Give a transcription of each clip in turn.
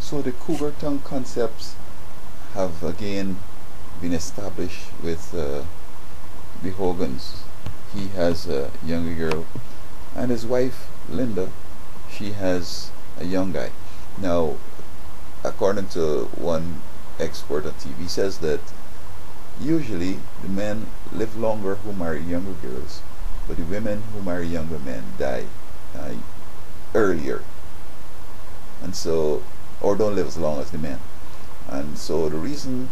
So the cougar tongue concepts have again been established with the Hogans. He has a younger girl, and his wife Linda, she has a young guy. Now, according to one expert on TV, says that usually the men live longer who marry younger girls, but the women who marry younger men die uh, earlier, and so or don't live as long as the men. And so the reason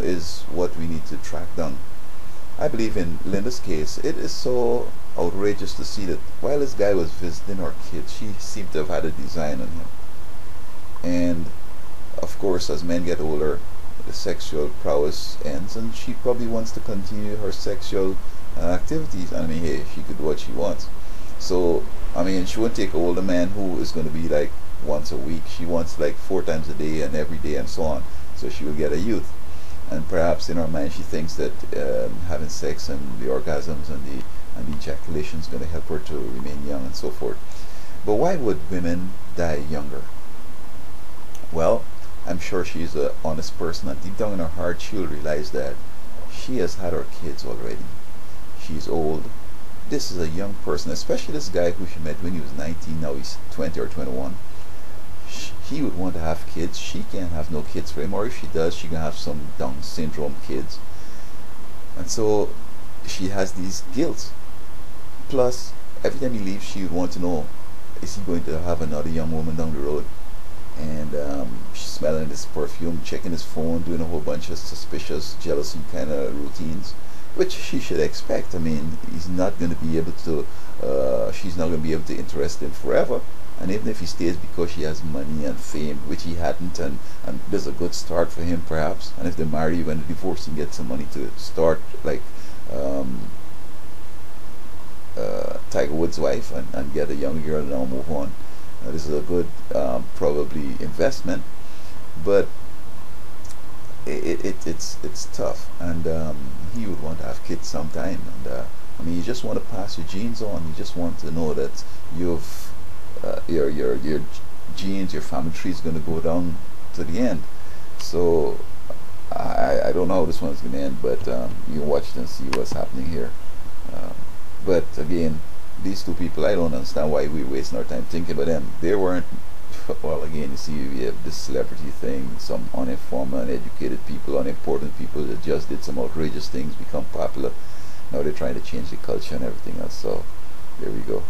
is what we need to track down. I believe in Linda's case, it is so outrageous to see that while this guy was visiting her kid, she seemed to have had a design on him. And of course, as men get older, the sexual prowess ends, and she probably wants to continue her sexual activities. I mean, hey, she could do what she wants. So, I mean, she won't take an older man who is going to be like once a week. She wants like 4 times a day and every day and so on. So she will get a youth. And perhaps in her mind she thinks that having sex and the orgasms and the ejaculation is going to help her to remain young and so forth. But why would women die younger? Well, I'm sure she's an honest person, and deep down in her heart she'll realize that she has had her kids already. She's old. This is a young person, especially this guy who she met when he was 19, now he's 20 or 21. He would want to have kids. She can't have no kids for him, or if she does, she can have some Down syndrome kids. And so she has these guilt. Plus, every time he leaves, she would want to know, is he going to have another young woman down the road? And she's smelling this perfume, checking his phone, doing a whole bunch of suspicious jealousy kind of routines, which she should expect. I mean, he's not going to be able to, she's not going to be able to interest him forever. And even if he stays because she has money and fame, which he hadn't, and there's a good start for him perhaps, and if they marry when they divorce, he gets some money to start like Tiger Woods' wife, and get a young girl and now move on. This is a good probably investment, but it's tough, and he would want to have kids sometime, and I mean, you just want to pass your genes on. You just want to know that you've your genes, your family tree is going to go down to the end. So I don't know how this one's going to end, but you can watch it and see what's happening here. But again, these two people, I don't understand why we're wasting our time thinking about them. They weren't, well, again, you see, we have this celebrity thing, some uninformed, uneducated people, unimportant people that just did some outrageous things, become popular. Now they're trying to change the culture and everything else. So there we go.